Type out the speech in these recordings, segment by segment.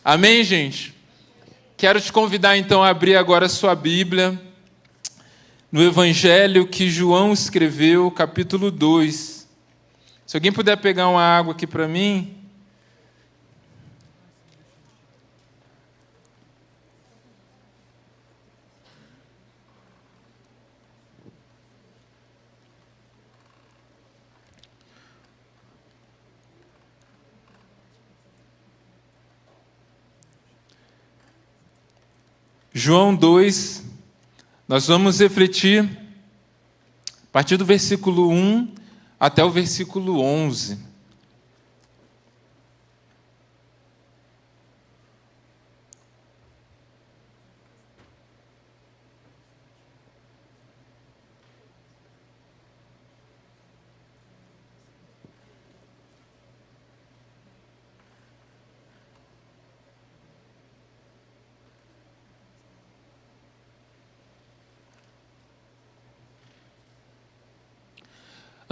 Amém, gente? Quero te convidar, então, a abrir agora a sua Bíblia no Evangelho que João escreveu, capítulo 2. Se alguém puder pegar uma água aqui para mim. João 2, nós vamos refletir a partir do versículo 1 até o versículo 11.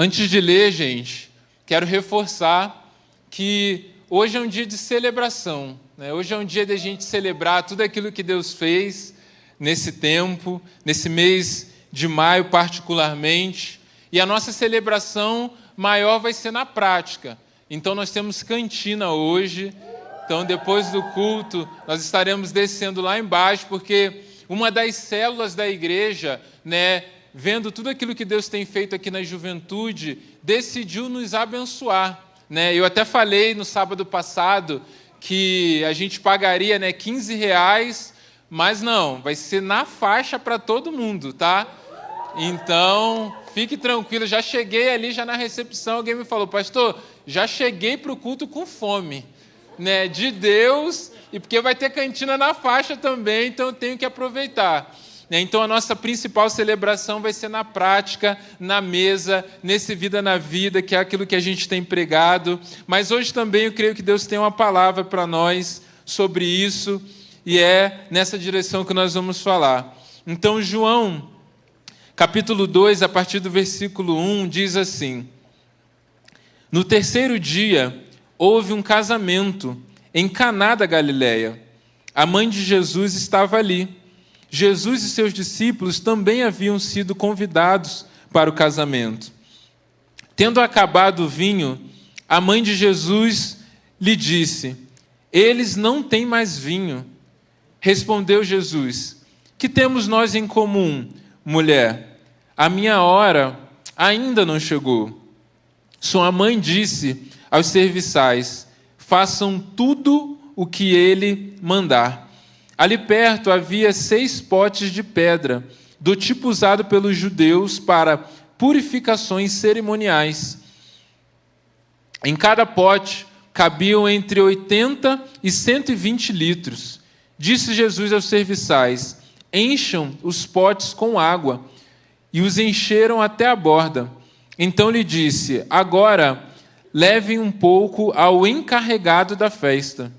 Antes de ler, gente, quero reforçar que hoje é um dia de celebração, né? Hoje é um dia de a gente celebrar tudo aquilo que Deus fez nesse tempo, nesse mês de maio particularmente. E a nossa celebração maior vai ser na prática. Então nós temos cantina hoje. Então depois do culto nós estaremos descendo lá embaixo, porque uma das células da igreja, né, vendo tudo aquilo que Deus tem feito aqui na juventude, decidiu nos abençoar, né? Eu até falei no sábado passado que a gente pagaria, né, R$15, mas não, vai ser na faixa para todo mundo, tá? Então, fique tranquilo, já cheguei ali, já na recepção, alguém me falou, pastor, já cheguei para o culto com fome, né, de Deus, e porque vai ter cantina na faixa também, então eu tenho que aproveitar. Então, a nossa principal celebração vai ser na prática, na mesa, nesse Vida na Vida, que é aquilo que a gente tem pregado. Mas hoje também eu creio que Deus tem uma palavra para nós sobre isso, e é nessa direção que nós vamos falar. Então, João, capítulo 2, a partir do versículo 1, diz assim: No terceiro dia, houve um casamento em Caná da Galileia. A mãe de Jesus estava ali. Jesus e seus discípulos também haviam sido convidados para o casamento. Tendo acabado o vinho, a mãe de Jesus lhe disse: Eles não têm mais vinho. Respondeu Jesus: Que temos nós em comum, mulher? A minha hora ainda não chegou. Sua mãe disse aos serviçais: Façam tudo o que ele mandar. Ali perto havia 6 potes de pedra, do tipo usado pelos judeus para purificações cerimoniais. Em cada pote cabiam entre 80 e 120 litros. Disse Jesus aos serviçais: Encham os potes com água. E os encheram até a borda. Então lhe disse: Agora levem um pouco ao encarregado da festa.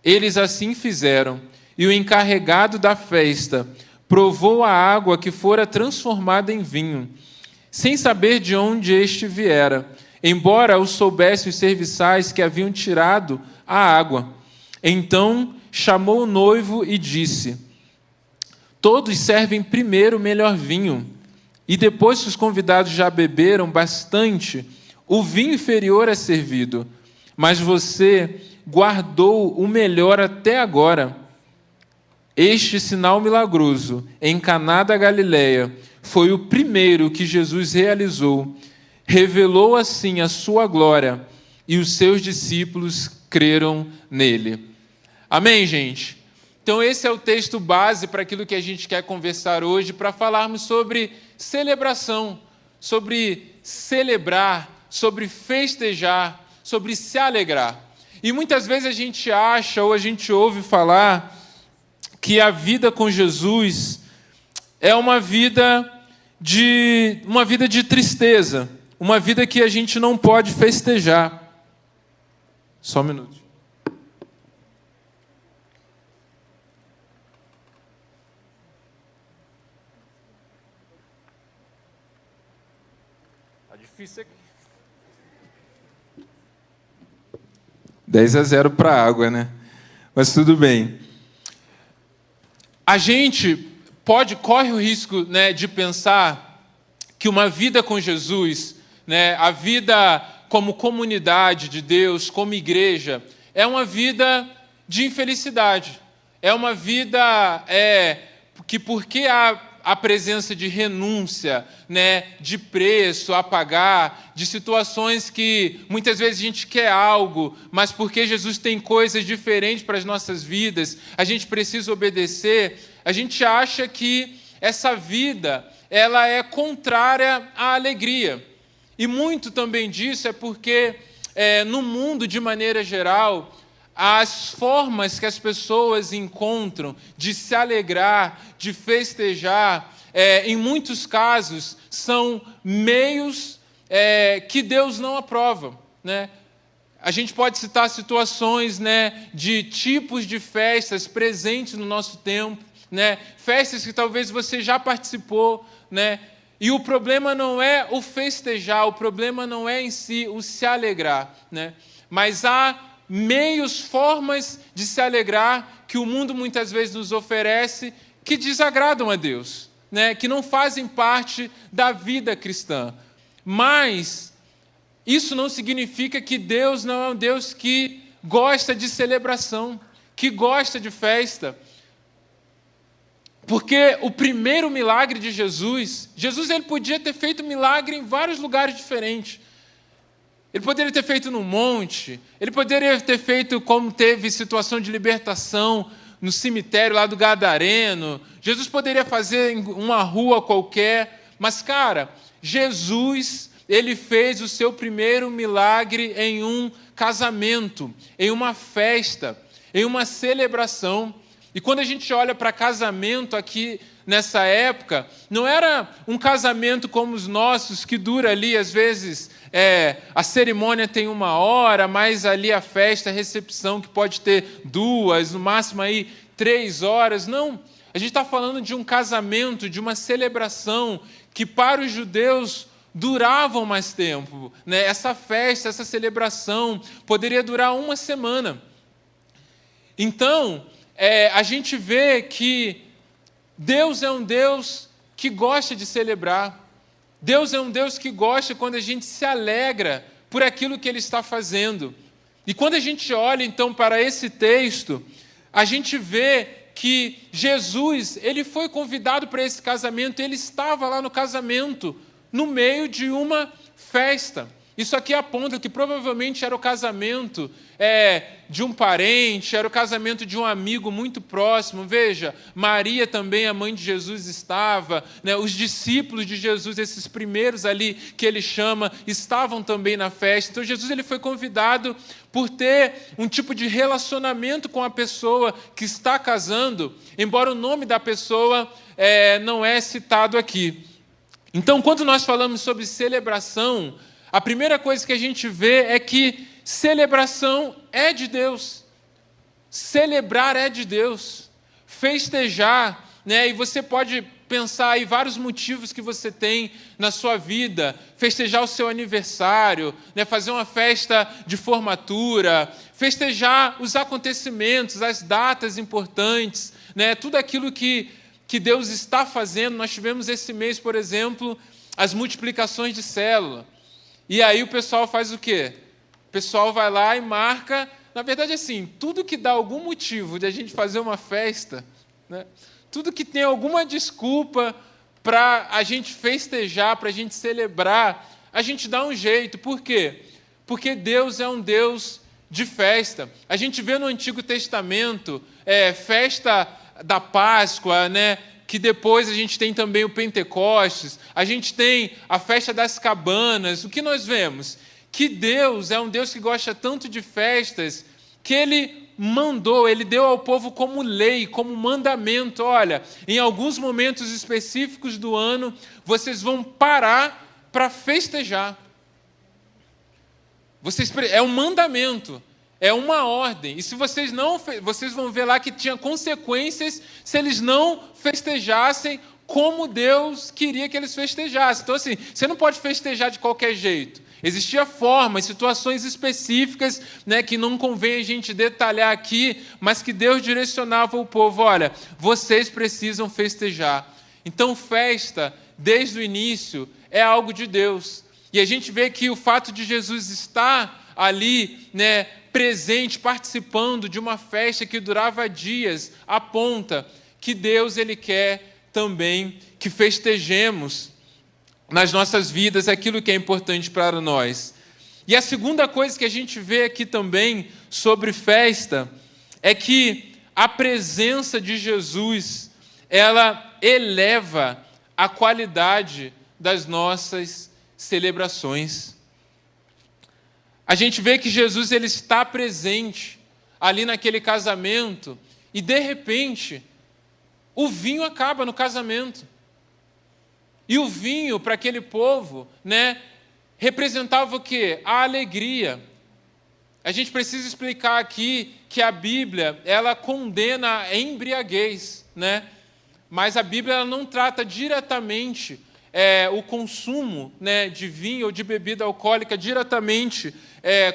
Eles assim fizeram. E o encarregado da festa provou a água que fora transformada em vinho, sem saber de onde este viera, embora o soubessem os serviçais que haviam tirado a água. Então chamou o noivo e disse: Todos servem primeiro o melhor vinho, e depois que os convidados já beberam bastante, o vinho inferior é servido. Mas você guardou o melhor até agora. Este sinal milagroso em Caná da Galileia foi o primeiro que Jesus realizou. Revelou assim a sua glória e os seus discípulos creram nele. Amém, gente? Então esse é o texto base para aquilo que a gente quer conversar hoje, para falarmos sobre celebração, sobre celebrar, sobre festejar, sobre se alegrar. E muitas vezes a gente acha ou a gente ouve falar que a vida com Jesus é uma vida de tristeza, uma vida que a gente não pode festejar. Só um minuto. Tá difícil aqui. 10-0 para a água, né? Mas tudo bem. A gente corre o risco, né, de pensar que uma vida com Jesus, né, a vida como comunidade de Deus, como igreja, é uma vida de infelicidade. É uma vida que, porque há a presença de renúncia, né, de preço a pagar, de situações que muitas vezes a gente quer algo, mas porque Jesus tem coisas diferentes para as nossas vidas, a gente precisa obedecer, a gente acha que essa vida ela é contrária à alegria. E muito também disso é porque no mundo, de maneira geral, as formas que as pessoas encontram de se alegrar, de festejar, em muitos casos, são meios que Deus não aprova, né? A gente pode citar situações, né, de tipos de festas presentes no nosso tempo, né? Festas que talvez você já participou, né? E o problema não é o festejar, o problema não é em si o se alegrar, né? Mas há meios, formas de se alegrar que o mundo muitas vezes nos oferece que desagradam a Deus, né? Que não fazem parte da vida cristã. Mas isso não significa que Deus não é um Deus que gosta de celebração, que gosta de festa. Porque o primeiro milagre de Jesus ele podia ter feito milagre em vários lugares diferentes. Ele poderia ter feito no monte, ele poderia ter feito como teve situação de libertação no cemitério lá do Gadareno. Jesus poderia fazer em uma rua qualquer, mas, cara, Jesus, ele fez o seu primeiro milagre em um casamento, em uma festa, em uma celebração. E quando a gente olha para casamento aqui nessa época, não era um casamento como os nossos, que dura ali, às vezes, a cerimônia tem 1 hora, mas ali a festa, a recepção, que pode ter 2, no máximo aí 3 horas. Não, a gente está falando de um casamento, de uma celebração, que para os judeus duravam mais tempo, né? Essa festa, essa celebração, poderia durar 1 semana. Então, a gente vê que Deus é um Deus que gosta de celebrar. Deus é um Deus que gosta quando a gente se alegra por aquilo que Ele está fazendo. E quando a gente olha, então, para esse texto, a gente vê que Jesus, ele foi convidado para esse casamento, ele estava lá no casamento, no meio de uma festa. Isso aqui aponta que provavelmente era o casamento de um parente, era o casamento de um amigo muito próximo. Veja, Maria também, a mãe de Jesus, estava, né? Os discípulos de Jesus, esses primeiros ali que ele chama, estavam também na festa. Então Jesus ele foi convidado por ter um tipo de relacionamento com a pessoa que está casando, embora o nome da pessoa não é citado aqui. Então, quando nós falamos sobre celebração, a primeira coisa que a gente vê é que celebração é de Deus. Celebrar é de Deus. Festejar, né? E você pode pensar aí vários motivos que você tem na sua vida. Festejar o seu aniversário, né? Fazer uma festa de formatura, festejar os acontecimentos, as datas importantes, né? Tudo aquilo que Deus está fazendo. Nós tivemos esse mês, por exemplo, as multiplicações de célula. E aí o pessoal faz o quê? O pessoal vai lá e marca. Na verdade, assim, tudo que dá algum motivo de a gente fazer uma festa, né? Tudo que tem alguma desculpa para a gente festejar, para a gente celebrar, a gente dá um jeito. Por quê? Porque Deus é um Deus de festa. A gente vê no Antigo Testamento festa da Páscoa, né? Que depois a gente tem também o Pentecostes, a gente tem a festa das cabanas. O que nós vemos? Que Deus é um Deus que gosta tanto de festas, que Ele mandou, Ele deu ao povo como lei, como mandamento. Olha, em alguns momentos específicos do ano, vocês vão parar para festejar. É um mandamento. É uma ordem. E se vocês não, vocês vão ver lá que tinha consequências se eles não festejassem como Deus queria que eles festejassem. Então, assim, você não pode festejar de qualquer jeito. Existia formas, situações específicas, né, que não convém a gente detalhar aqui, mas que Deus direcionava o povo. Olha, vocês precisam festejar. Então, festa, desde o início, é algo de Deus. E a gente vê que o fato de Jesus estar ali, né, presente, participando de uma festa que durava dias, aponta que Deus ele quer também que festejemos nas nossas vidas aquilo que é importante para nós. E a segunda coisa que a gente vê aqui também sobre festa é que a presença de Jesus, ela eleva a qualidade das nossas celebrações. A gente vê que Jesus ele está presente ali naquele casamento e, de repente, o vinho acaba no casamento. E o vinho, para aquele povo, né, representava o quê? A alegria. A gente precisa explicar aqui que a Bíblia, ela condena a embriaguez, né? Mas a Bíblia ela não trata diretamente o consumo, né, de vinho ou de bebida alcoólica diretamente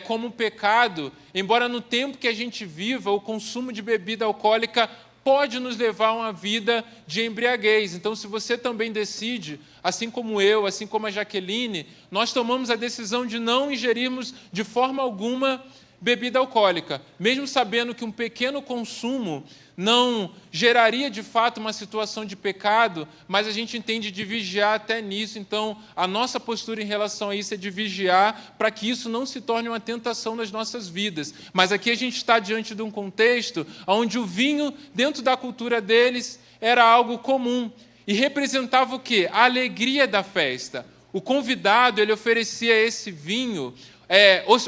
como pecado, embora no tempo que a gente viva, o consumo de bebida alcoólica pode nos levar a uma vida de embriaguez. Então, se você também decide, assim como eu, assim como a Jaqueline, nós tomamos a decisão de não ingerirmos de forma alguma bebida alcoólica, mesmo sabendo que um pequeno consumo não geraria de fato uma situação de pecado, mas a gente entende de vigiar até nisso. Então, a nossa postura em relação a isso é de vigiar para que isso não se torne uma tentação nas nossas vidas. Mas aqui a gente está diante de um contexto onde o vinho, dentro da cultura deles, era algo comum e representava o quê? A alegria da festa. O convidado, ele oferecia esse vinho,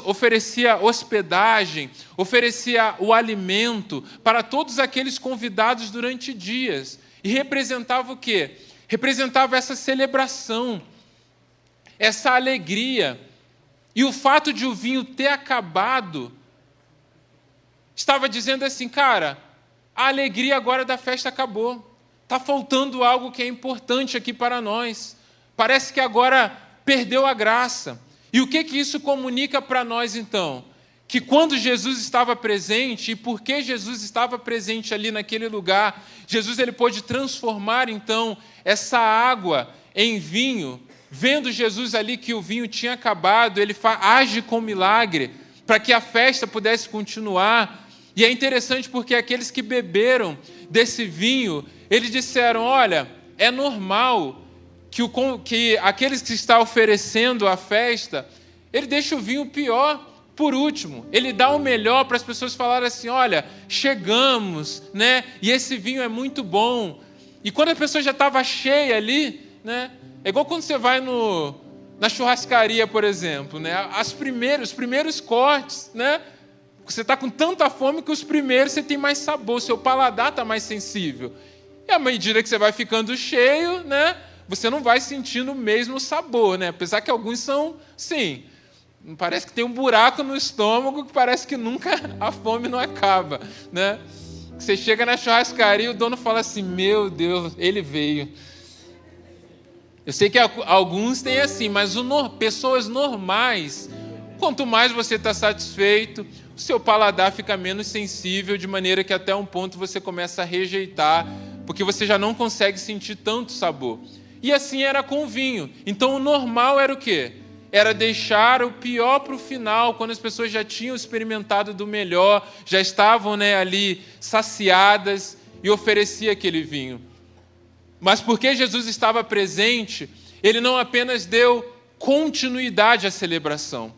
oferecia hospedagem, oferecia o alimento para todos aqueles convidados durante dias. E representava o quê? Representava essa celebração, essa alegria. E o fato de o vinho ter acabado estava dizendo assim, cara, a alegria agora da festa acabou. Está faltando algo que é importante aqui para nós. Parece que agora perdeu a graça. E o que isso comunica para nós, então? Que quando Jesus estava presente, e porque Jesus estava presente ali naquele lugar, Jesus ele pôde transformar, então, essa água em vinho. Vendo Jesus ali que o vinho tinha acabado, ele age com milagre para que a festa pudesse continuar. E é interessante porque aqueles que beberam desse vinho, eles disseram, olha, é normal que aqueles que estão oferecendo a festa, ele deixa o vinho pior por último. Ele dá o melhor para as pessoas falarem assim, olha, chegamos, né? E esse vinho é muito bom. E quando a pessoa já estava cheia ali, né? É igual quando você vai na churrascaria, por exemplo, né? Os primeiros cortes, né? Você está com tanta fome que os primeiros você tem mais sabor, seu paladar está mais sensível. E à medida que você vai ficando cheio, né? Você não vai sentindo o mesmo sabor, né? Apesar que alguns são, sim, parece que tem um buraco no estômago que parece que nunca a fome não acaba, né? Você chega na churrascaria e o dono fala assim, meu Deus, ele veio. Eu sei que alguns têm assim, mas pessoas normais, quanto mais você está satisfeito, o seu paladar fica menos sensível, de maneira que até um ponto você começa a rejeitar, porque você já não consegue sentir tanto sabor. E assim era com o vinho. Então o normal era o quê? Era deixar o pior para o final, quando as pessoas já tinham experimentado do melhor, já estavam, né, ali saciadas, e oferecia aquele vinho. Mas porque Jesus estava presente, ele não apenas deu continuidade à celebração.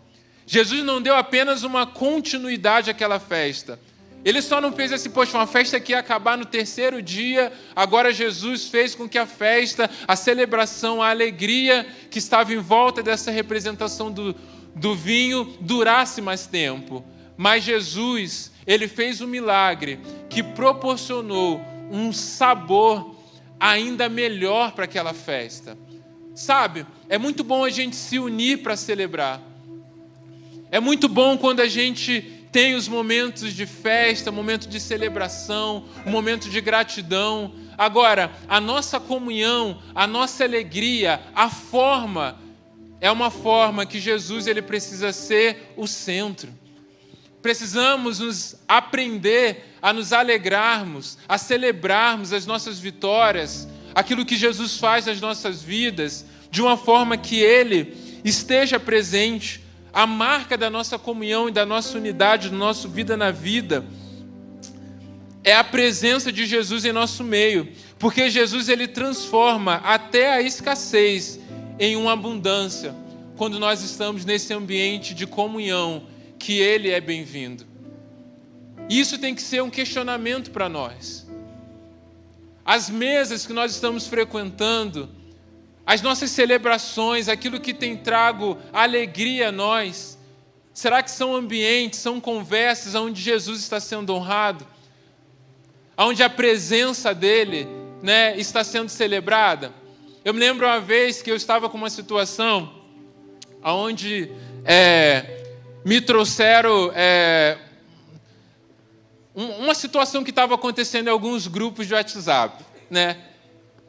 Jesus não deu apenas uma continuidade àquela festa. Ele só não fez assim, poxa, uma festa que ia acabar no terceiro dia, agora Jesus fez com que a festa, a celebração, a alegria que estava em volta dessa representação do vinho durasse mais tempo. Mas Jesus, ele fez um milagre que proporcionou um sabor ainda melhor para aquela festa. Sabe, é muito bom a gente se unir para celebrar. É muito bom quando a gente tem os momentos de festa, momento de celebração, um momento de gratidão. Agora, a nossa comunhão, a nossa alegria, a forma é uma forma que Jesus ele precisa ser o centro. Precisamos nos aprender a nos alegrarmos, a celebrarmos as nossas vitórias, aquilo que Jesus faz nas nossas vidas, de uma forma que Ele esteja presente. A marca da nossa comunhão e da nossa unidade, da nossa vida na vida, é a presença de Jesus em nosso meio, porque Jesus ele transforma até a escassez em uma abundância, quando nós estamos nesse ambiente de comunhão, que Ele é bem-vindo. Isso tem que ser um questionamento para nós. As mesas que nós estamos frequentando, as nossas celebrações, aquilo que tem trago alegria a nós, será que são ambientes, são conversas onde Jesus está sendo honrado? Onde a presença dEle, está sendo celebrada? Eu me lembro uma vez que eu estava com uma situação onde me trouxeram uma situação que estava acontecendo em alguns grupos de WhatsApp,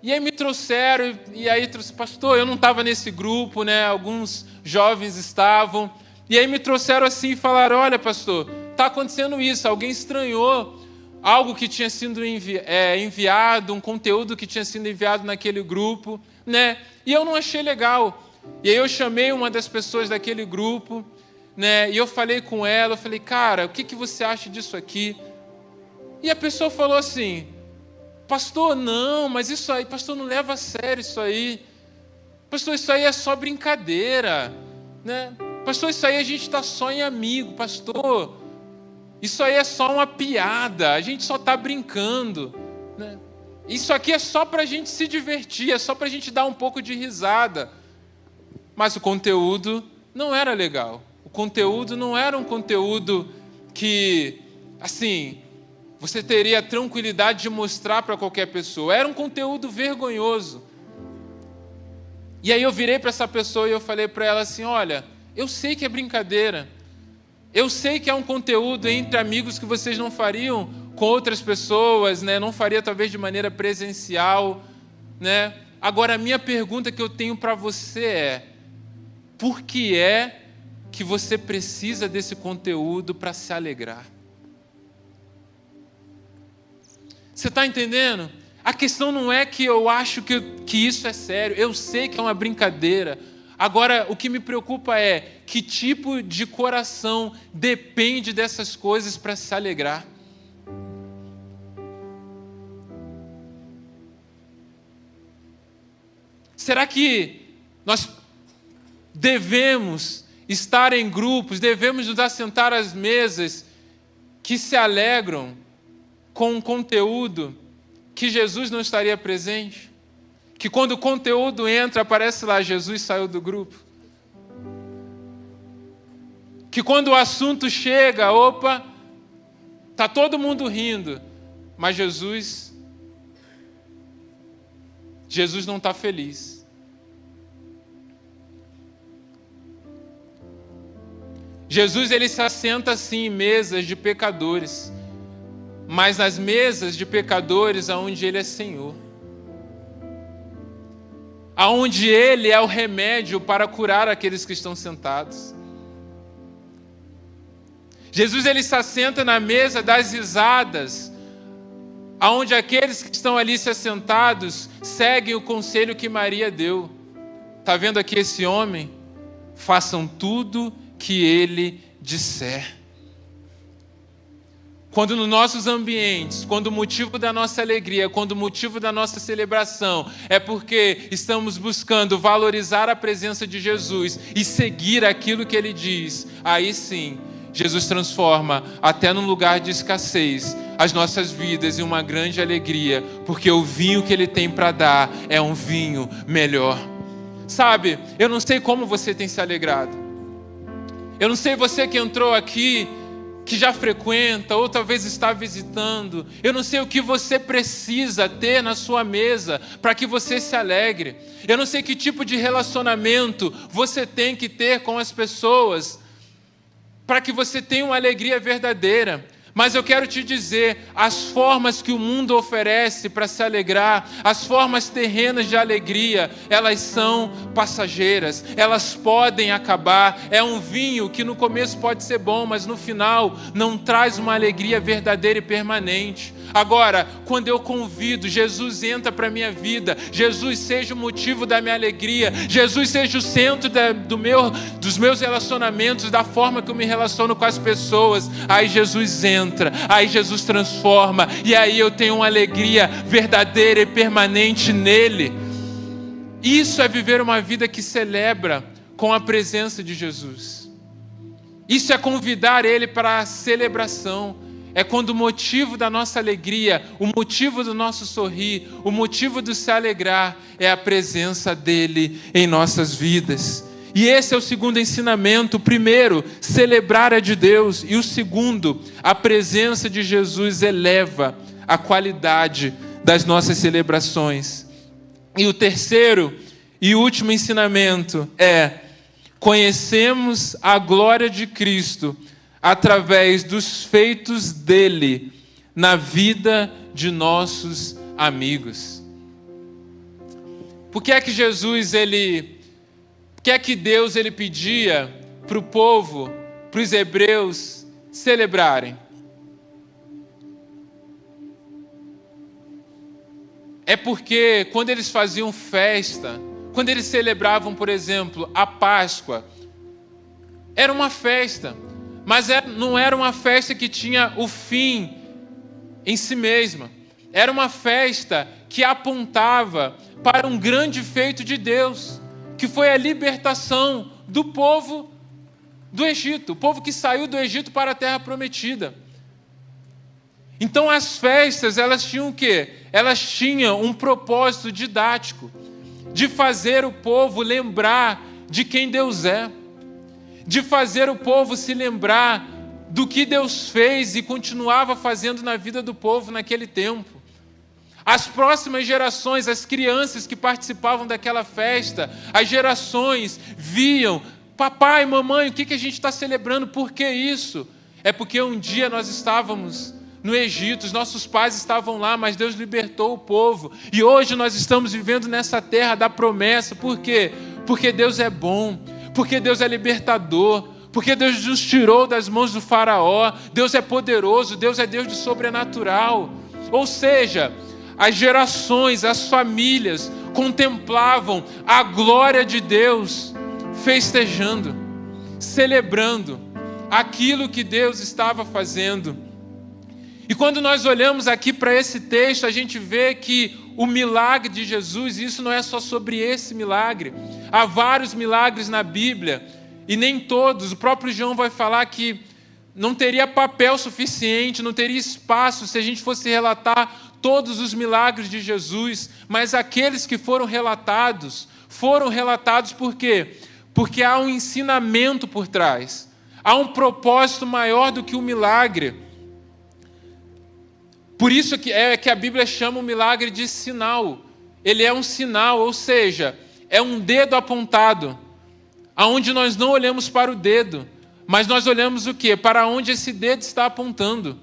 E aí me trouxeram, pastor, eu não estava nesse grupo, Alguns jovens estavam, e aí me trouxeram assim e falaram, olha, pastor, está acontecendo isso, alguém estranhou algo que tinha sido enviado, um conteúdo que tinha sido enviado naquele grupo, E eu não achei legal. E aí eu chamei uma das pessoas daquele grupo, E eu falei com ela, eu falei, cara, o que você acha disso aqui? E a pessoa falou assim, pastor, não, mas isso aí, pastor, não leva a sério isso aí. Pastor, isso aí é só brincadeira, Pastor, isso aí a gente está só em amigo, pastor. Isso aí é só uma piada, a gente só está brincando, Isso aqui é só para a gente se divertir, é só para a gente dar um pouco de risada. Mas o conteúdo não era legal. O conteúdo não era um conteúdo que, assim, você teria tranquilidade de mostrar para qualquer pessoa. Era um conteúdo vergonhoso. E aí eu virei para essa pessoa e eu falei para ela assim, olha, eu sei que é brincadeira. Eu sei que é um conteúdo entre amigos que vocês não fariam com outras pessoas, Não faria talvez de maneira presencial, Agora a minha pergunta que eu tenho para você é, por que é que você precisa desse conteúdo para se alegrar? Você está entendendo? A questão não é que eu acho que isso é sério, eu sei que é uma brincadeira. Agora, o que me preocupa é que tipo de coração depende dessas coisas para se alegrar. Será que nós devemos estar em grupos, devemos nos assentar às mesas que se alegram com um conteúdo que Jesus não estaria presente? Que quando o conteúdo entra, aparece lá, Jesus saiu do grupo. Que quando o assunto chega, opa, está todo mundo rindo, mas Jesus não está feliz. Jesus ele se assenta assim em mesas de pecadores, mas nas mesas de pecadores aonde Ele é Senhor, aonde Ele é o remédio para curar aqueles que estão sentados. Jesus ele se assenta na mesa das risadas, aonde aqueles que estão ali se assentados seguem o conselho que Maria deu. Está vendo aqui esse homem? Façam tudo que ele disser. Quando nos nossos ambientes, quando o motivo da nossa alegria, quando o motivo da nossa celebração é porque estamos buscando valorizar a presença de Jesus e seguir aquilo que Ele diz, aí sim, Jesus transforma até num lugar de escassez as nossas vidas em uma grande alegria, porque o vinho que Ele tem para dar é um vinho melhor. Sabe, eu não sei como você tem se alegrado. Eu não sei você que entrou aqui, que já frequenta, ou talvez está visitando. Eu não sei o que você precisa ter na sua mesa para que você se alegre. Eu não sei que tipo de relacionamento você tem que ter com as pessoas para que você tenha uma alegria verdadeira. Mas eu quero te dizer, as formas que o mundo oferece para se alegrar, as formas terrenas de alegria, elas são passageiras, elas podem acabar. É um vinho que no começo pode ser bom, mas no final não traz uma alegria verdadeira e permanente. Agora, quando eu convido, Jesus entra para a minha vida, Jesus seja o motivo da minha alegria, Jesus seja o centro dos meus relacionamentos, da forma que eu me relaciono com as pessoas, aí Jesus entra, aí Jesus transforma, e aí eu tenho uma alegria verdadeira e permanente nele. Isso é viver uma vida que celebra com a presença de Jesus. Isso é convidar ele para a celebração. É quando o motivo da nossa alegria, o motivo do nosso sorrir, o motivo do se alegrar é a presença dele em nossas vidas. E esse é o segundo ensinamento. O primeiro, celebrar é de Deus. E o segundo, a presença de Jesus eleva a qualidade das nossas celebrações. E o terceiro e último ensinamento é: conhecemos a glória de Cristo através dos feitos dele na vida de nossos amigos. Por que é que por que é que Deus pedia para o povo, para os hebreus celebrarem? É porque quando eles faziam festa, quando eles celebravam, por exemplo, a Páscoa, era uma festa. Mas não era uma festa que tinha o fim em si mesma. Era uma festa que apontava para um grande feito de Deus, que foi a libertação do povo do Egito, o povo que saiu do Egito para a Terra Prometida. Então as festas, elas tinham o quê? Elas tinham um propósito didático, de fazer o povo lembrar de quem Deus é, de fazer o povo se lembrar do que Deus fez e continuava fazendo na vida do povo naquele tempo. As próximas gerações, as crianças que participavam daquela festa, as gerações viam: papai, mamãe, o que a gente está celebrando? Por que isso? É porque um dia nós estávamos no Egito, os nossos pais estavam lá, mas Deus libertou o povo. E hoje nós estamos vivendo nessa terra da promessa. Por quê? Porque Deus é bom. Porque Deus é libertador, porque Deus nos tirou das mãos do faraó, Deus é poderoso, Deus é Deus de sobrenatural. Ou seja, as gerações, as famílias contemplavam a glória de Deus, festejando, celebrando aquilo que Deus estava fazendo. E quando nós olhamos aqui para esse texto, a gente vê que o milagre de Jesus, isso não é só sobre esse milagre. Há vários milagres na Bíblia, e nem todos. O próprio João vai falar que não teria papel suficiente, não teria espaço se a gente fosse relatar todos os milagres de Jesus. Mas aqueles que foram relatados por quê? Porque há um ensinamento por trás. Há um propósito maior do que o milagre. Por isso que a Bíblia chama o milagre de sinal. Ele é um sinal, ou seja, é um dedo apontado, aonde nós não olhamos para o dedo, mas nós olhamos o quê? Para onde esse dedo está apontando.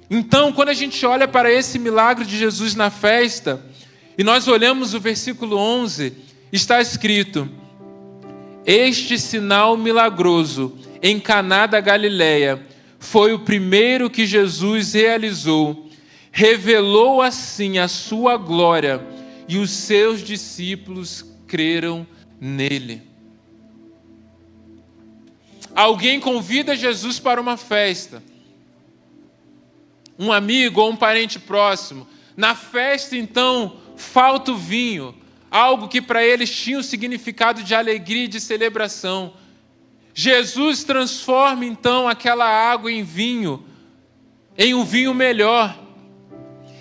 Então, quando a gente olha para esse milagre de Jesus na festa, e nós olhamos o versículo 11, está escrito: este sinal milagroso em Caná da Galileia foi o primeiro que Jesus realizou. Revelou assim a sua glória, e os seus discípulos creram nele. Alguém convida Jesus para uma festa. Um amigo ou um parente próximo. Na festa, então, falta o vinho. Algo que para eles tinha o significado de alegria e de celebração. Jesus transforma então aquela água em vinho, em um vinho melhor.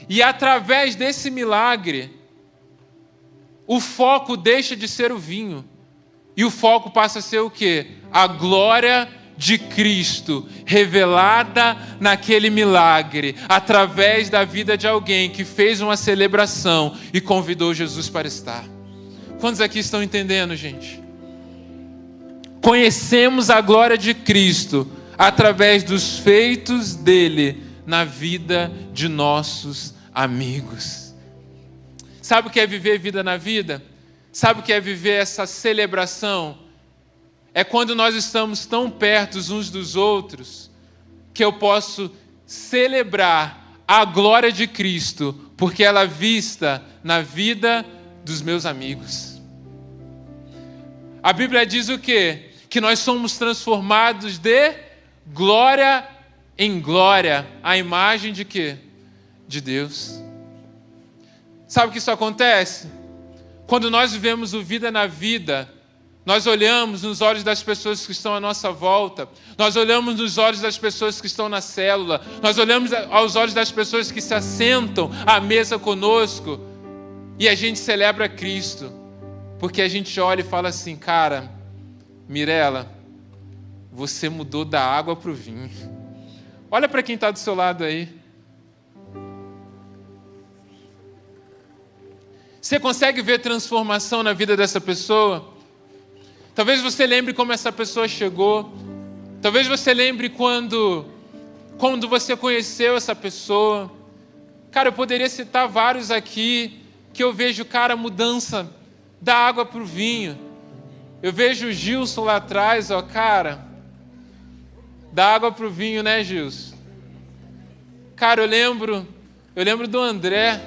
E através desse milagre, o foco deixa de ser o vinho. E o foco passa a ser o quê? A glória de Cristo, revelada naquele milagre, através da vida de alguém que fez uma celebração e convidou Jesus para estar. Quantos aqui estão entendendo, gente? Conhecemos a glória de Cristo através dos feitos dele na vida de nossos amigos. Sabe o que é viver vida na vida? Sabe o que é viver essa celebração? É quando nós estamos tão perto uns dos outros que eu posso celebrar a glória de Cristo, porque ela é vista na vida dos meus amigos. A Bíblia diz o quê? Que nós somos transformados de glória em glória, à imagem de quê? De Deus. Sabe o que isso acontece? Quando nós vivemos o vida na vida, nós olhamos nos olhos das pessoas que estão à nossa volta, nós olhamos nos olhos das pessoas que estão na célula, nós olhamos aos olhos das pessoas que se assentam à mesa conosco e a gente celebra Cristo, porque a gente olha e fala assim, cara, Mirela, você mudou da água para o vinho. Olha para quem está do seu lado aí. Você consegue ver transformação na vida dessa pessoa? Talvez você lembre como essa pessoa chegou. Talvez você lembre quando você conheceu essa pessoa. Cara, eu poderia citar vários aqui que eu vejo, cara, mudança da água para o vinho. Eu vejo o Gilson lá atrás, ó, cara, da água para o vinho, né, Gilson? Cara, eu lembro do André.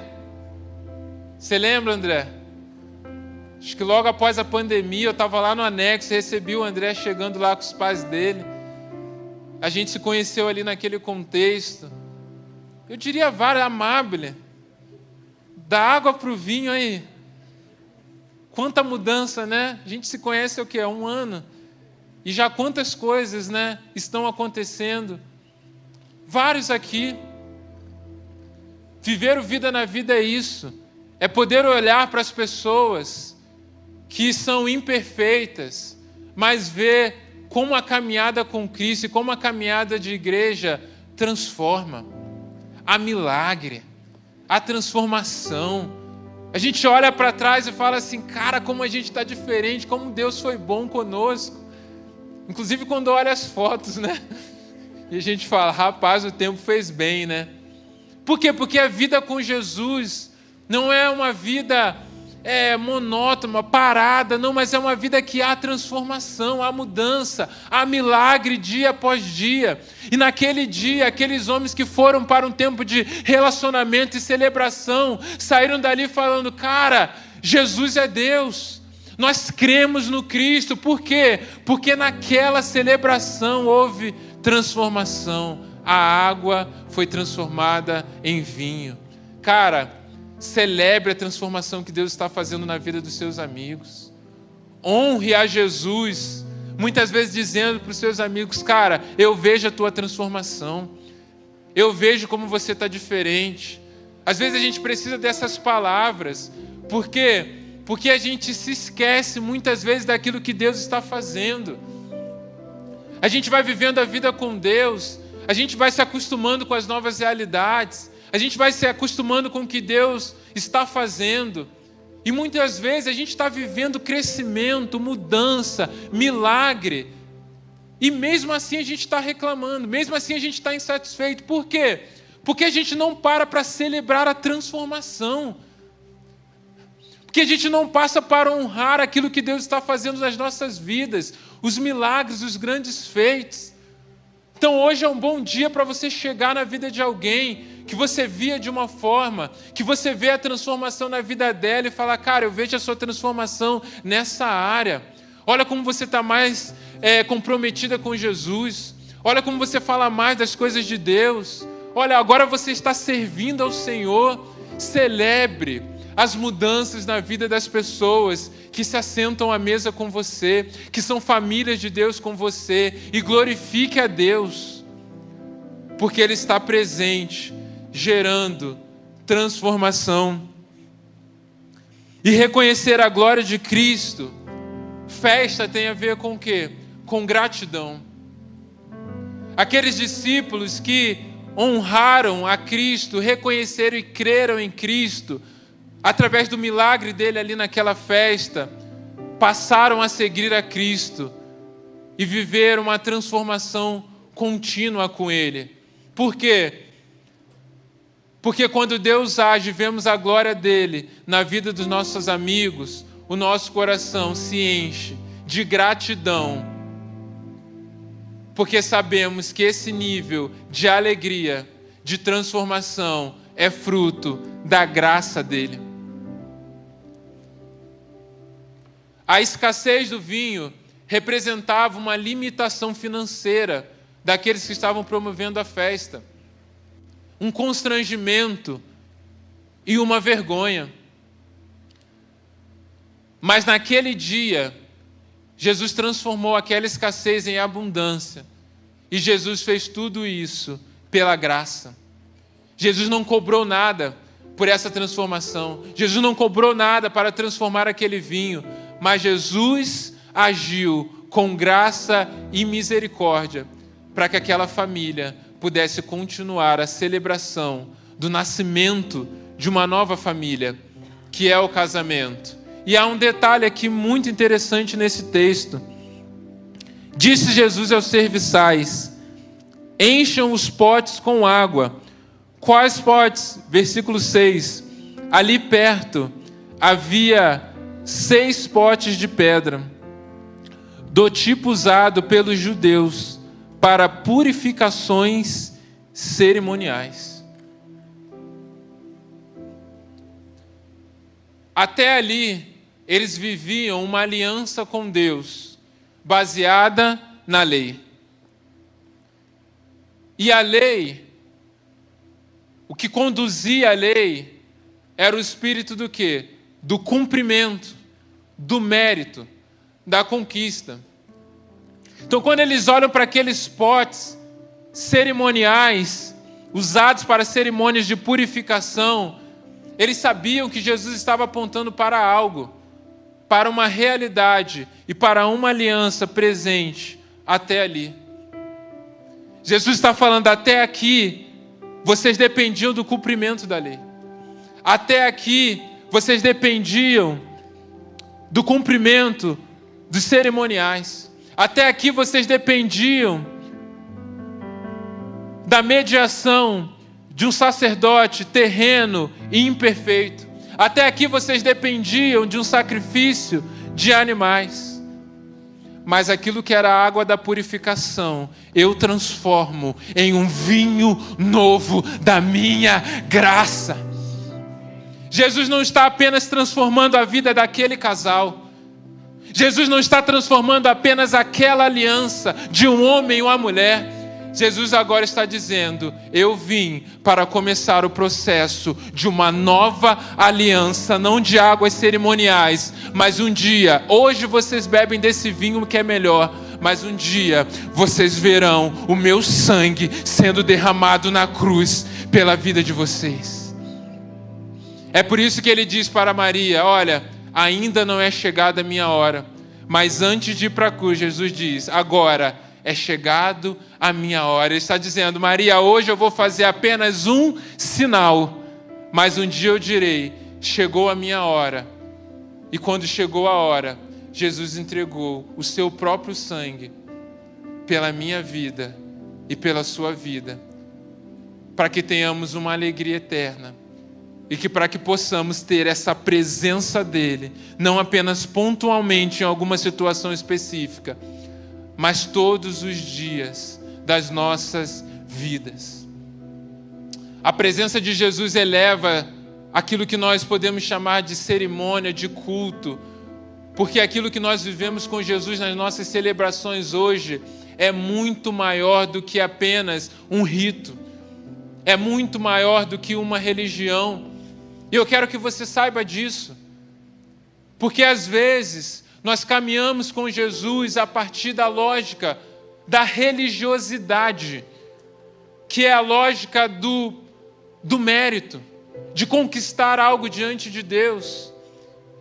Você lembra, André? Acho que logo após a pandemia, eu estava lá no anexo e recebi o André chegando lá com os pais dele. A gente se conheceu ali naquele contexto. Eu diria várias, amável. Da água para o vinho aí. Quanta mudança, né? A gente se conhece há o quê? Há 1 ano. E já quantas coisas, né, estão acontecendo. Vários aqui. Viver o vida na vida é isso. É poder olhar para as pessoas que são imperfeitas, mas ver como a caminhada com Cristo e como a caminhada de igreja transforma. Há milagre, há transformação. A gente olha para trás e fala assim, cara, como a gente está diferente, como Deus foi bom conosco. Inclusive quando olha as fotos, né? E a gente fala, rapaz, o tempo fez bem, né? Por quê? Porque a vida com Jesus não é uma vida monótona, parada, não, mas é uma vida que há transformação, há mudança, há milagre dia após dia. E naquele dia, aqueles homens que foram para um tempo de relacionamento e celebração, saíram dali falando, cara, Jesus é Deus, nós cremos no Cristo. Por quê? Porque naquela celebração houve transformação, a água foi transformada em vinho. Cara, celebre a transformação que Deus está fazendo na vida dos seus amigos. Honre a Jesus, muitas vezes dizendo para os seus amigos, cara, eu vejo a tua transformação. Eu vejo como você está diferente. Às vezes a gente precisa dessas palavras. Por quê? Porque a gente se esquece muitas vezes daquilo que Deus está fazendo. A gente vai vivendo a vida com Deus, a gente vai se acostumando com as novas realidades, a gente vai se acostumando com o que Deus está fazendo. E muitas vezes a gente está vivendo crescimento, mudança, milagre. E mesmo assim a gente está reclamando, mesmo assim a gente está insatisfeito. Por quê? Porque a gente não para celebrar a transformação. Porque a gente não passa para honrar aquilo que Deus está fazendo nas nossas vidas, os milagres, os grandes feitos. Então hoje é um bom dia para você chegar na vida de alguém que você via de uma forma, que você vê a transformação na vida dela e falar, cara, eu vejo a sua transformação nessa área. Olha como você está mais comprometida com Jesus. Olha como você fala mais das coisas de Deus. Olha, agora você está servindo ao Senhor. Celebre as mudanças na vida das pessoas que se assentam à mesa com você, que são famílias de Deus com você, e glorifique a Deus, porque Ele está presente, gerando transformação. E reconhecer a glória de Cristo, festa tem a ver com o quê? Com gratidão. Aqueles discípulos que honraram a Cristo, reconheceram e creram em Cristo, através do milagre dele ali naquela festa, passaram a seguir a Cristo e viveram uma transformação contínua com Ele. Por quê? Porque quando Deus age, vemos a glória dele na vida dos nossos amigos, o nosso coração se enche de gratidão, porque sabemos que esse nível de alegria, de transformação, é fruto da graça dele. A escassez do vinho representava uma limitação financeira daqueles que estavam promovendo a festa, um constrangimento e uma vergonha. Mas naquele dia, Jesus transformou aquela escassez em abundância. E Jesus fez tudo isso pela graça. Jesus não cobrou nada por essa transformação. Jesus não cobrou nada para transformar aquele vinho. Mas Jesus agiu com graça e misericórdia para que aquela família pudesse continuar a celebração do nascimento de uma nova família, que é o casamento. E há um detalhe aqui muito interessante nesse texto. Disse Jesus aos serviçais: encham os potes com água. Quais potes? Versículo 6. Ali perto havia 6 potes de pedra, do tipo usado pelos judeus para purificações cerimoniais. Até ali, eles viviam uma aliança com Deus, baseada na lei. E a lei, o que conduzia a lei, era o espírito do quê? Do cumprimento, do mérito, da conquista. Então, quando eles olham para aqueles potes cerimoniais, usados para cerimônias de purificação, eles sabiam que Jesus estava apontando para algo, para uma realidade e para uma aliança presente até ali. Jesus está falando: até aqui, vocês dependiam do cumprimento da lei. Até aqui, vocês dependiam do cumprimento dos cerimoniais. Até aqui vocês dependiam da mediação de um sacerdote terreno e imperfeito. Até aqui vocês dependiam de um sacrifício de animais. Mas aquilo que era a água da purificação, eu transformo em um vinho novo da minha graça. Jesus não está apenas transformando a vida daquele casal. Jesus não está transformando apenas aquela aliança de um homem e uma mulher. Jesus agora está dizendo: eu vim para começar o processo de uma nova aliança, não de águas cerimoniais, mas um dia, hoje vocês bebem desse vinho que é melhor, mas um dia vocês verão o meu sangue sendo derramado na cruz pela vida de vocês. É por isso que ele diz para Maria: olha, ainda não é chegada a minha hora, mas antes de ir para a cruz, Jesus diz: agora é chegado a minha hora. Ele está dizendo: Maria, hoje eu vou fazer apenas um sinal, mas um dia eu direi: chegou a minha hora. E quando chegou a hora, Jesus entregou o seu próprio sangue pela minha vida e pela sua vida, para que tenhamos uma alegria eterna. E que para que possamos ter essa presença dele, não apenas pontualmente em alguma situação específica, mas todos os dias das nossas vidas. A presença de Jesus eleva aquilo que nós podemos chamar de cerimônia, de culto, porque aquilo que nós vivemos com Jesus nas nossas celebrações hoje é muito maior do que apenas um rito, é muito maior do que uma religião. E eu quero que você saiba disso, porque às vezes nós caminhamos com Jesus a partir da lógica da religiosidade, que é a lógica do mérito, de conquistar algo diante de Deus.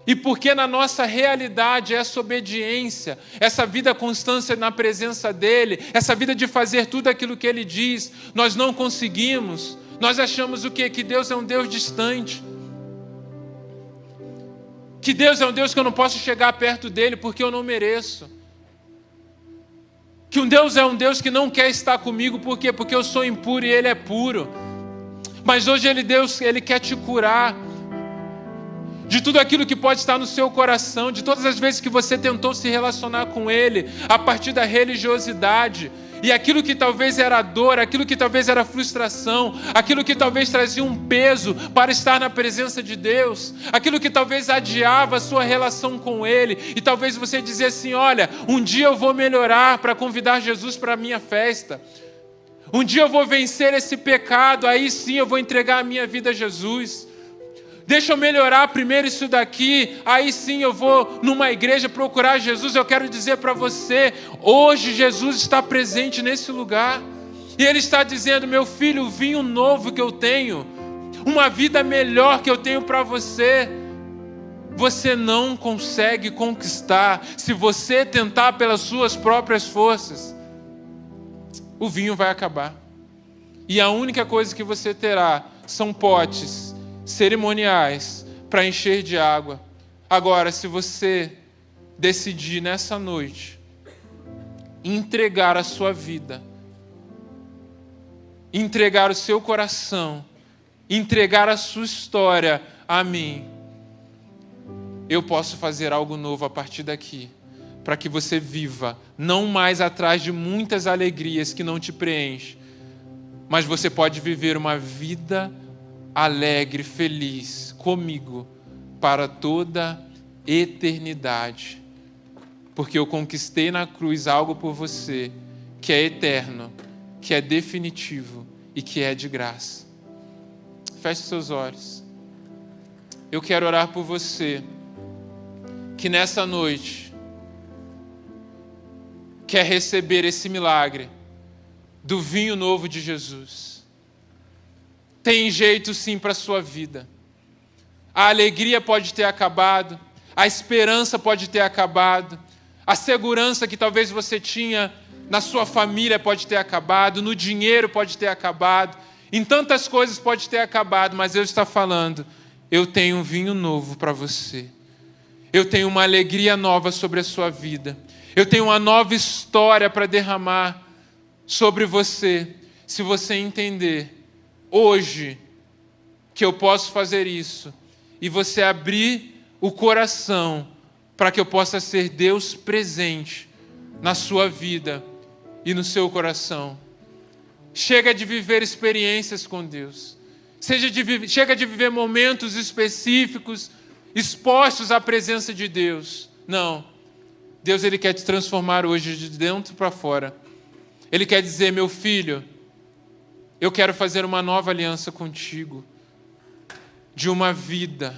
E porque na nossa realidade essa obediência, essa vida constância na presença dEle, essa vida de fazer tudo aquilo que Ele diz, nós não conseguimos, nós achamos o quê? Que Deus é um Deus distante. Que Deus é um Deus que eu não posso chegar perto dEle porque eu não mereço. Que um Deus é um Deus que não quer estar comigo, por quê? Porque eu sou impuro e Ele é puro. Mas hoje Ele quer te curar de tudo aquilo que pode estar no seu coração, de todas as vezes que você tentou se relacionar com Ele a partir da religiosidade, e aquilo que talvez era dor, aquilo que talvez era frustração, aquilo que talvez trazia um peso para estar na presença de Deus, aquilo que talvez adiava a sua relação com Ele, e talvez você dizia assim: olha, um dia eu vou melhorar para convidar Jesus para a minha festa, um dia eu vou vencer esse pecado, aí sim eu vou entregar a minha vida a Jesus. Deixa eu melhorar primeiro isso daqui, aí sim eu vou numa igreja procurar Jesus. Eu quero dizer para você, hoje Jesus está presente nesse lugar. E Ele está dizendo: meu filho, o vinho novo que eu tenho, uma vida melhor que eu tenho para você, você não consegue conquistar se você tentar pelas suas próprias forças. O vinho vai acabar. E a única coisa que você terá são potes cerimoniais para encher de água. Agora, se você decidir nessa noite entregar a sua vida, entregar o seu coração, entregar a sua história a mim, eu posso fazer algo novo a partir daqui, para que você viva não mais atrás de muitas alegrias que não te preenchem, mas você pode viver uma vida alegre, feliz comigo para toda eternidade, porque eu conquistei na cruz algo por você que é eterno, que é definitivo e que é de graça. Feche seus olhos. Eu quero orar por você que nessa noite quer receber esse milagre do vinho novo de Jesus. Tem jeito sim para a sua vida. A alegria pode ter acabado, a esperança pode ter acabado, a segurança que talvez você tinha na sua família pode ter acabado, no dinheiro pode ter acabado, em tantas coisas pode ter acabado, mas Deus está falando: eu tenho um vinho novo para você. Eu tenho uma alegria nova sobre a sua vida. Eu tenho uma nova história para derramar sobre você, se você entender hoje que eu posso fazer isso, e você abrir o coração para que eu possa ser Deus presente na sua vida e no seu coração. Chega de viver experiências com Deus. Chega de viver momentos específicos, expostos à presença de Deus. Não. Deus, Ele quer te transformar hoje de dentro para fora. Ele quer dizer: meu filho, eu quero fazer uma nova aliança contigo, de uma vida,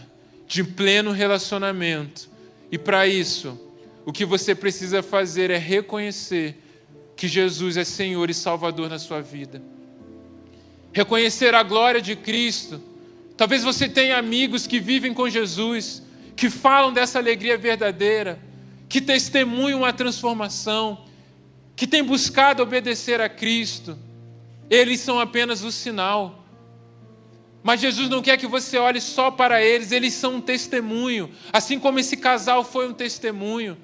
de pleno relacionamento. E para isso, o que você precisa fazer é reconhecer que Jesus é Senhor e Salvador na sua vida. Reconhecer a glória de Cristo. Talvez você tenha amigos que vivem com Jesus, que falam dessa alegria verdadeira, que testemunham a transformação, que têm buscado obedecer a Cristo. Eles são apenas o sinal. Mas Jesus não quer que você olhe só para eles. Eles são um testemunho. Assim como esse casal foi um testemunho.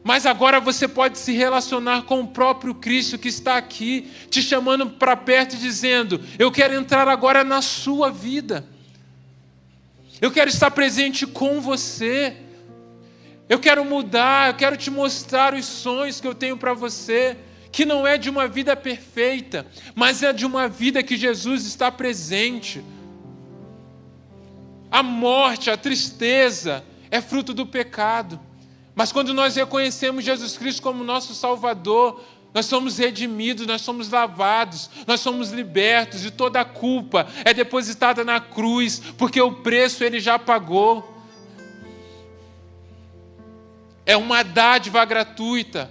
Mas agora você pode se relacionar com o próprio Cristo que está aqui, te chamando para perto e dizendo: eu quero entrar agora na sua vida. Eu quero estar presente com você. Eu quero mudar, eu quero te mostrar os sonhos que eu tenho para você, que não é de uma vida perfeita, mas é de uma vida que Jesus está presente. A morte, a tristeza é fruto do pecado. Mas quando nós reconhecemos Jesus Cristo como nosso Salvador, nós somos redimidos, nós somos lavados, nós somos libertos, e toda a culpa é depositada na cruz, porque o preço Ele já pagou. É uma dádiva gratuita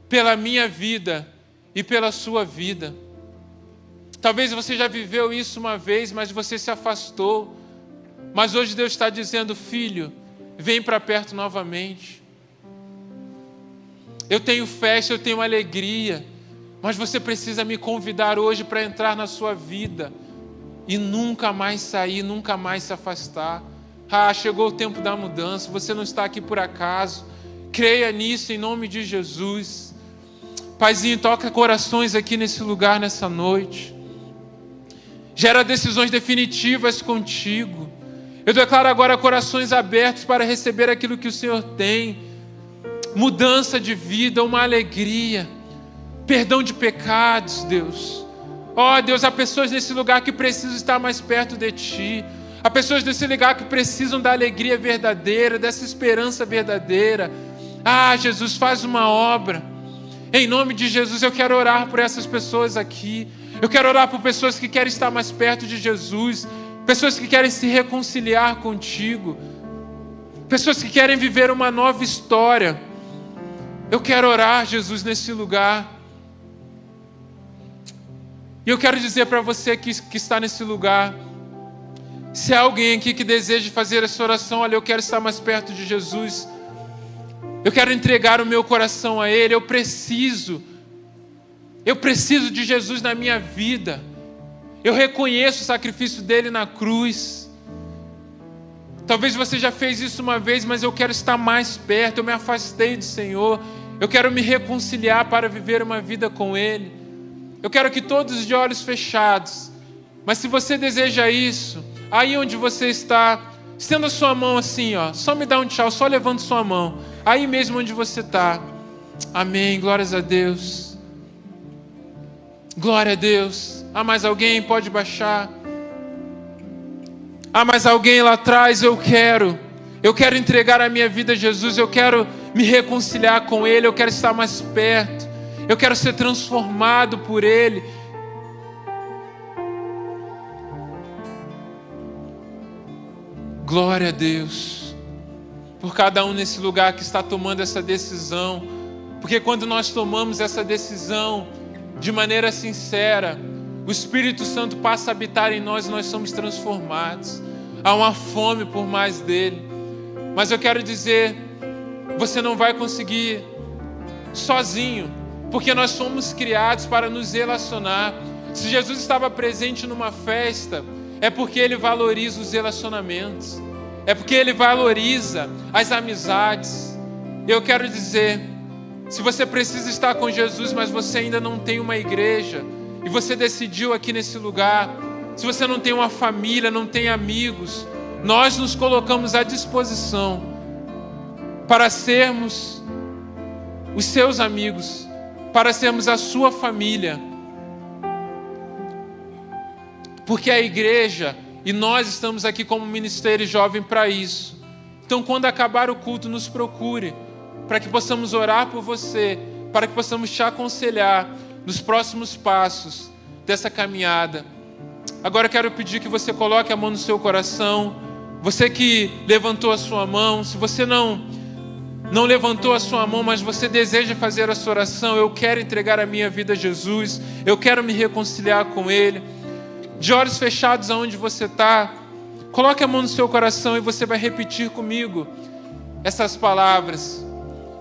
pela minha vida e pela sua vida. Talvez você já viveu isso uma vez, mas você se afastou. Mas hoje Deus está dizendo: filho, vem para perto novamente. Eu tenho festa, eu tenho alegria, mas você precisa me convidar hoje para entrar na sua vida e nunca mais sair, nunca mais se afastar. Chegou o tempo da mudança, você não está aqui por acaso. Creia nisso em nome de Jesus. Paizinho, toca corações aqui nesse lugar, nessa noite. Gera decisões definitivas contigo. Eu declaro agora corações abertos para receber aquilo que o Senhor tem. Mudança de vida, uma alegria. Perdão de pecados, Deus. Ó Deus, há pessoas nesse lugar que precisam estar mais perto de Ti. Há pessoas nesse lugar que precisam da alegria verdadeira, dessa esperança verdadeira. Ah, Jesus, faz uma obra. Em nome de Jesus, eu quero orar por essas pessoas aqui. Eu quero orar por pessoas que querem estar mais perto de Jesus. Pessoas que querem se reconciliar contigo. Pessoas que querem viver uma nova história. Eu quero orar, Jesus, nesse lugar. E eu quero dizer para você que está nesse lugar, se há alguém aqui que deseja fazer essa oração, olha, eu quero estar mais perto de Jesus. Eu quero entregar o meu coração a Ele. Eu preciso de Jesus na minha vida. Eu reconheço o sacrifício dele na cruz. Talvez você já fez isso uma vez, mas eu quero estar mais perto. Eu me afastei do Senhor. Eu quero me reconciliar para viver uma vida com Ele. Eu quero que todos de olhos fechados. Mas se você deseja isso, aí onde você está, estenda sua mão assim, ó. Só me dá um tchau, só levante sua mão. Aí mesmo onde você está. Amém, glórias a Deus. Glória a Deus. Há mais alguém? Pode baixar. Há mais alguém lá atrás? Eu quero entregar a minha vida a Jesus. Eu quero me reconciliar com Ele. Eu quero estar mais perto. Eu quero ser transformado por Ele. Glória a Deus por cada um nesse lugar que está tomando essa decisão. Porque quando nós tomamos essa decisão de maneira sincera, o Espírito Santo passa a habitar em nós e nós somos transformados. Há uma fome por mais dele. Mas eu quero dizer, você não vai conseguir sozinho, porque nós somos criados para nos relacionar. Se Jesus estava presente numa festa, é porque Ele valoriza os relacionamentos. É porque Ele valoriza as amizades. Eu quero dizer, se você precisa estar com Jesus, mas você ainda não tem uma igreja, e você decidiu aqui nesse lugar, se você não tem uma família, não tem amigos, nós nos colocamos à disposição para sermos os seus amigos, para sermos a sua família. Porque a igreja, e nós estamos aqui como Ministério Jovem para isso. Então, quando acabar o culto, nos procure, para que possamos orar por você, para que possamos te aconselhar nos próximos passos dessa caminhada. Agora eu quero pedir que você coloque a mão no seu coração. Você que levantou a sua mão, se você não levantou a sua mão, mas você deseja fazer essa oração, eu quero entregar a minha vida a Jesus, eu quero me reconciliar com Ele. De olhos fechados aonde você está, coloque a mão no seu coração e você vai repetir comigo essas palavras.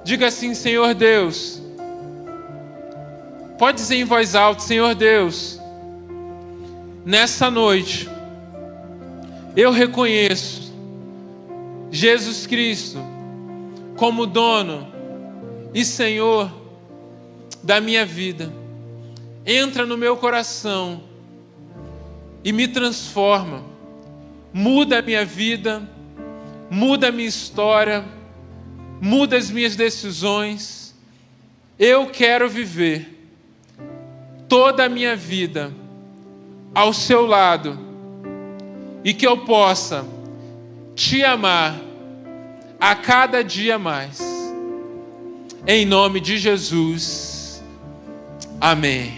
Diga assim: Senhor Deus. Pode dizer em voz alta: Senhor Deus, nessa noite eu reconheço Jesus Cristo como dono e Senhor da minha vida. Entra no meu coração e me transforma. Muda a minha vida, muda a minha história, muda as minhas decisões. Eu quero viver toda a minha vida ao seu lado e que eu possa te amar a cada dia mais. Em nome de Jesus. Amém.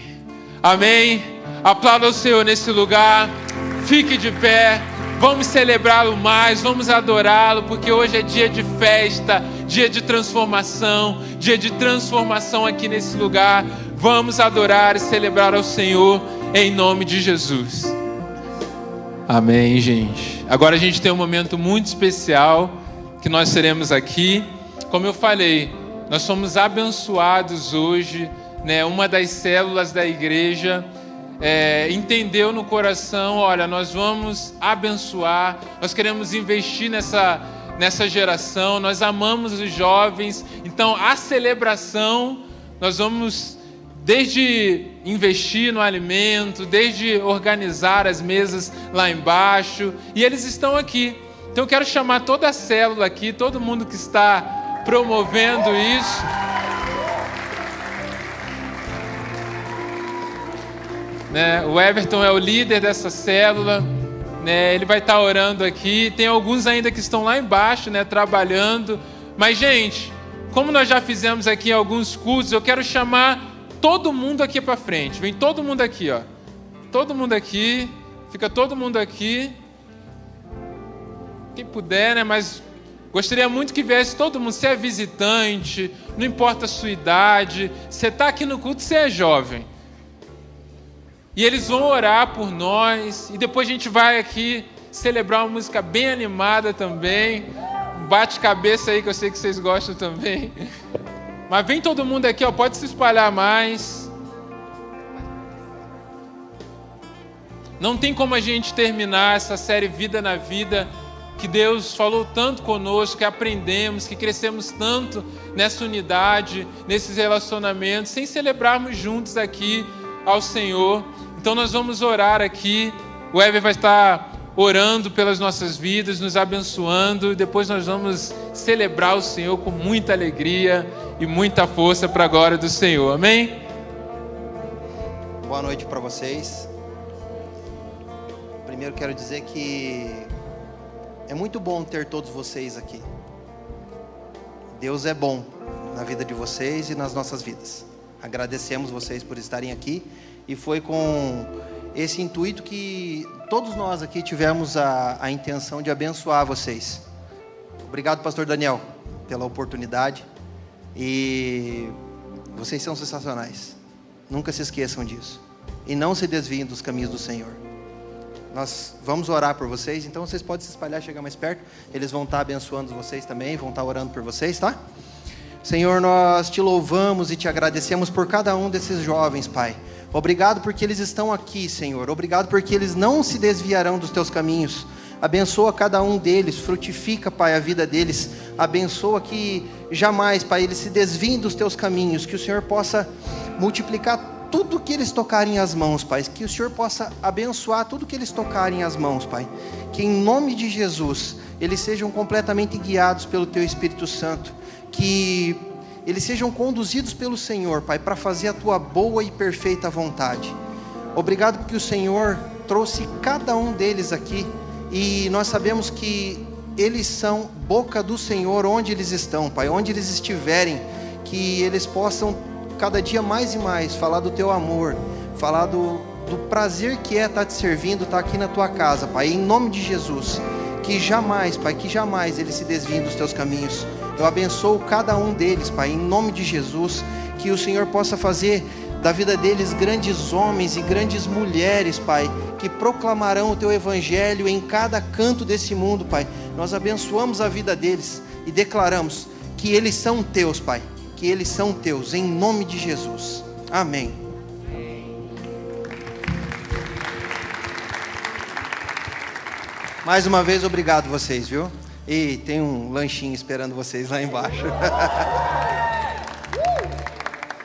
Amém. Aplauda o Senhor nesse lugar. Fique de pé. Vamos celebrá-lo mais, vamos adorá-lo, porque hoje é dia de festa, dia de transformação aqui nesse lugar. Vamos adorar e celebrar ao Senhor em nome de Jesus. Amém, gente. Agora a gente tem um momento muito especial que nós teremos aqui. Como eu falei, nós somos abençoados hoje, né? Uma das células da igreja entendeu no coração: olha, nós vamos abençoar, nós queremos investir nessa geração, nós amamos os jovens, então a celebração nós vamos desde investir no alimento, desde organizar as mesas lá embaixo, e eles estão aqui. Então eu quero chamar toda a célula aqui, todo mundo que está promovendo isso. Né? O Everton é o líder dessa célula, né? Ele vai estar orando aqui. Tem alguns ainda que estão lá embaixo, né, trabalhando. Mas, gente, como nós já fizemos aqui em alguns cultos, eu quero chamar todo mundo aqui para frente. Vem todo mundo aqui, ó. Todo mundo aqui. Fica todo mundo aqui. Quem puder, né? Mas gostaria muito que viesse todo mundo. Você é visitante, não importa a sua idade. Você está aqui no culto, você é jovem. E eles vão orar por nós. E depois a gente vai aqui celebrar uma música bem animada também. Um bate-cabeça aí que eu sei que vocês gostam também. Mas vem todo mundo aqui, ó, pode se espalhar mais. Não tem como a gente terminar essa série Vida na Vida, que Deus falou tanto conosco, que aprendemos, que crescemos tanto nessa unidade, nesses relacionamentos, sem celebrarmos juntos aqui ao Senhor. Então nós vamos orar aqui. O Ever vai estar orando pelas nossas vidas, nos abençoando, e depois nós vamos celebrar o Senhor com muita alegria e muita força para a glória do Senhor. Amém? Boa noite para vocês. Primeiro quero dizer que é muito bom ter todos vocês aqui. Deus é bom na vida de vocês e nas nossas vidas. Agradecemos vocês por estarem aqui, e foi com esse intuito que todos nós aqui tivemos a intenção de abençoar vocês. Obrigado, pastor Daniel, pela oportunidade, e vocês são sensacionais. Nunca se esqueçam disso, e não se desviem dos caminhos do Senhor. Nós vamos orar por vocês, então vocês podem se espalhar, chegar mais perto. Eles vão estar abençoando vocês também, vão estar orando por vocês, tá? Senhor, nós te louvamos e te agradecemos por cada um desses jovens, Pai. Obrigado porque eles estão aqui, Senhor. Obrigado porque eles não se desviarão dos teus caminhos. Abençoa cada um deles, frutifica, Pai, a vida deles. Abençoa que jamais, Pai, eles se desviem dos teus caminhos. Que o Senhor possa multiplicar tudo que eles tocarem as mãos, Pai. Que o Senhor possa abençoar tudo que eles tocarem as mãos, Pai. Que em nome de Jesus, eles sejam completamente guiados pelo teu Espírito Santo. Que eles sejam conduzidos pelo Senhor, Pai, para fazer a tua boa e perfeita vontade. Obrigado porque o Senhor trouxe cada um deles aqui, e nós sabemos que eles são boca do Senhor onde eles estão, Pai, onde eles estiverem, que eles possam cada dia mais e mais falar do teu amor, falar do prazer que é estar te servindo, estar aqui na tua casa, Pai, em nome de Jesus. Que jamais, Pai, que jamais eles se desviem dos teus caminhos. Eu abençoo cada um deles, Pai, em nome de Jesus. Que o Senhor possa fazer da vida deles grandes homens e grandes mulheres, Pai, que proclamarão o teu evangelho em cada canto desse mundo, Pai. Nós abençoamos a vida deles e declaramos que eles são teus, Pai, que eles são teus, em nome de Jesus. Amém. Mais uma vez, obrigado vocês, viu? E tem um lanchinho esperando vocês lá embaixo.